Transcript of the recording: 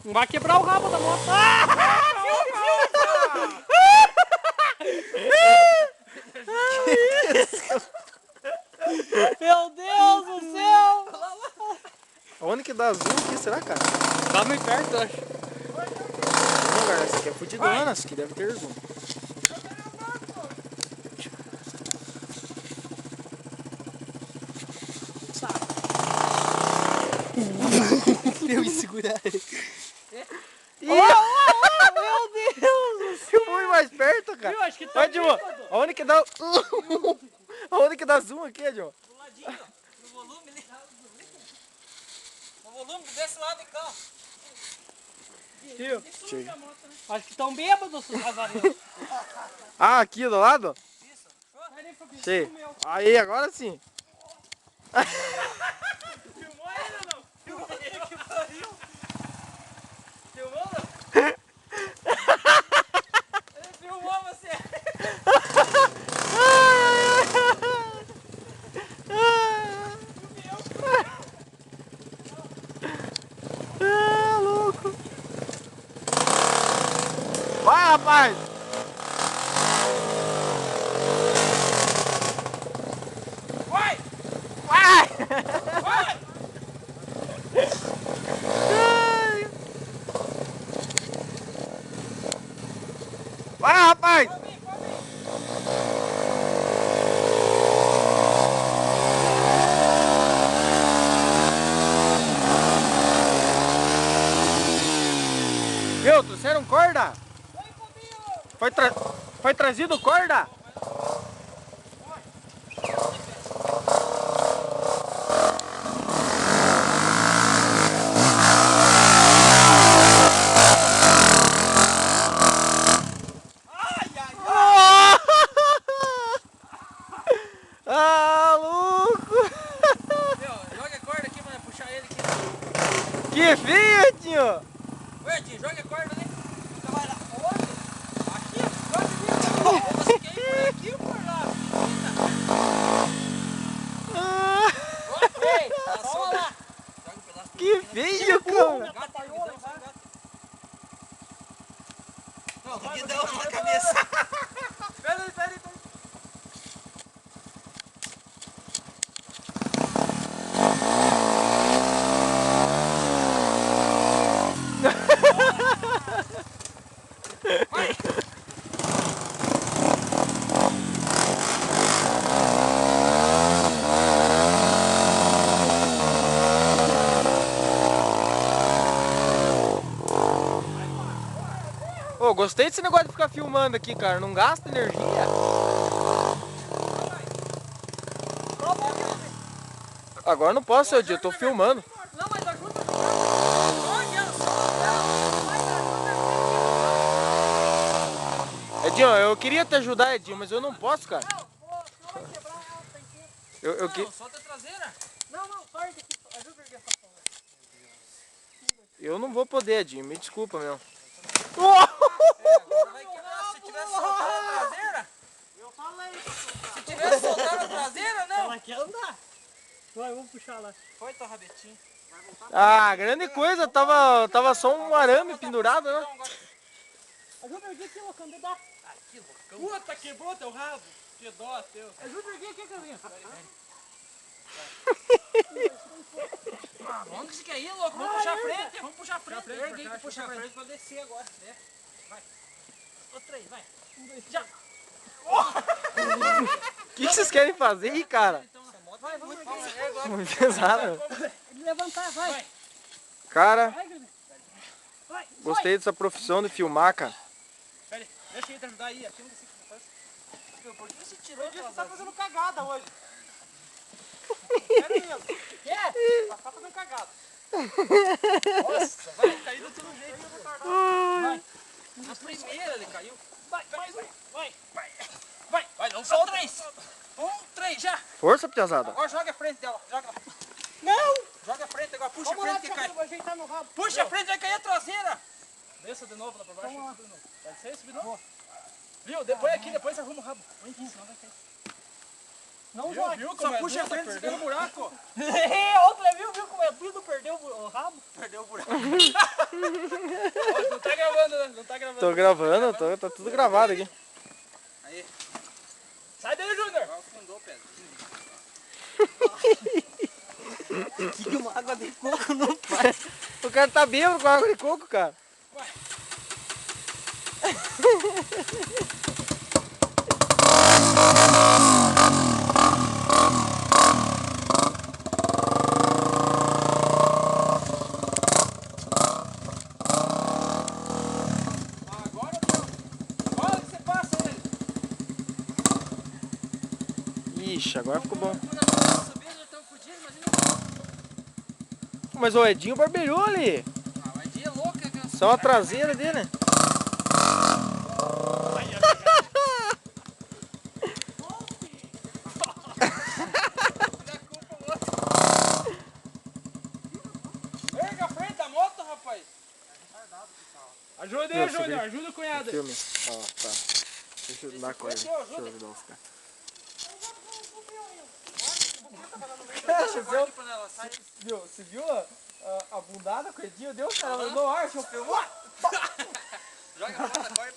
Não vai quebrar o rabo da moto. Meu Deus do céu! Onde que dá zoom aqui, será, cara? Tá muito perto, eu acho. Não, cara, essa aqui é fudidona, essa aqui deve ter zoom. Deu em segurar ele. Meu Deus! Eu fui mais perto, cara. Viu? Acho que tá Olha, Dilma, aonde que dá... Aonde que dá zoom aqui, Dilma? do ladinho, no volume ali. O volume desse lado de cá. Tio, acho que estão bêbados os vazarinhos. Ah, aqui do lado? Isso. Sei. Aí, agora sim. Filmou ainda não? Filmou? Que pariu? Filmou não? Ele filmou você. Ah, louco. Vai, rapaz. Vai! Vai. Vai! Vai, rapaz. Pode vir, pode vir. Viu, trouxeram corda? Vem comigo! Foi trazido corda? Ai, ai, ai! Ah, louco! Meu, joga a corda aqui, mano, puxar ele aqui. Que feio, tio! Ué, Edinho, joga a corda ali. Você vai lá. Onde? Aqui? Onde? Você quer ir por aqui ou por lá? Ah, Ei, toma lá. Joga um pedaço do que feio, cara! gato, guidão, sai gato. Não, guidão na cabeça. Pera aí, pera aí, pera aí. Vai! Ô, gostei desse negócio de ficar filmando aqui, cara. Não gasta energia. Agora não posso, seu dia, eu tô filmando. Não, mas ajuda a jogar. Edinho, eu queria te ajudar, Edinho, mas eu não posso, cara. Vai quebrar ela, tem que... Eu que... Não, solta a traseira. Não, sorte aqui. Ajuda a erguer essa porra. Eu não vou poder, Edinho, me desculpa, meu. Agora vai quebrar. Se tivesse soltado a traseira... Eu falei pra soltar. Se tivesse soltado a traseira, não. Ela quer andar. Vai, vamos puxar lá. Foi, tua rabetinho. Ah, grande coisa, tava só um arame pendurado, né? Ajuda a erguer aqui, loucão, dá. Ai, que loucão. Puta, quebrou teu rabo. Que dó teu. Ajuda a erguer aqui, Carlinhos. Onde que você quer ir, louco? Vamos puxar a frente, vamos puxar a frente. Ergue que puxa a frente pra descer agora. Vai. Outra aí, vai. Um, dois, já. O que vocês querem fazer aí, cara? Vai, vamos erguer agora. Muito pesado. Levantar, vai. Cara, Vai, Guilherme. Vai. gostei dessa profissão de filmar, cara. Pera aí, deixa ele te ajudar aí. Aqui não desse que faz. Por que você tirou? Você tá fazendo cagada hoje. Sério mesmo. Quê? Tá fazendo cagada. Nossa, vai cair do todo jeito. Vai. Na primeira ele caiu. Vai, vai, não solta. Três. Três, já. Força, piazada. Agora joga a frente dela. Joga. Não! Joga a frente agora, puxa a frente que cai. Ajeitar no rabo. Puxa a frente, vai cair a traseira. Desça de novo lá pra baixo. Subir de novo. Pode ser, subir de novo. Viu? Depois aqui, depois arruma o rabo. Põe aqui, senão vai cair. Não joga. Viu Só como é puxa a duro, frente. perdeu o buraco. Outra, viu como é duro, perdeu o rabo. Perdeu o buraco. Ó, não tá gravando, né? Não tá gravando. Tô gravando, tá tudo gravado aqui. Aí. Sai daí, Júnior. Afundou, Pedro. Que uma água de coco não faz. O cara tá bêbado com água de coco, cara. Agora que você passa ele. Ixi, agora ficou bom. Quando a gente subir, já estamos fodidos, imagina. Mas o Edinho barbeirou ali. Ah, mas dia louca, cara. Só a traseira dele. Erga a frente da moto, rapaz. Ajuda Meu, aí, Júnior. segura. Ajuda o cunhado. Filme. Ó, tá. Deixa eu dar corda. Deixa eu ajudar os caras. Você viu a bundada com o Edinho? Deu, cara, mandou ar, deixa eu filmar. Joga a ponta, corta.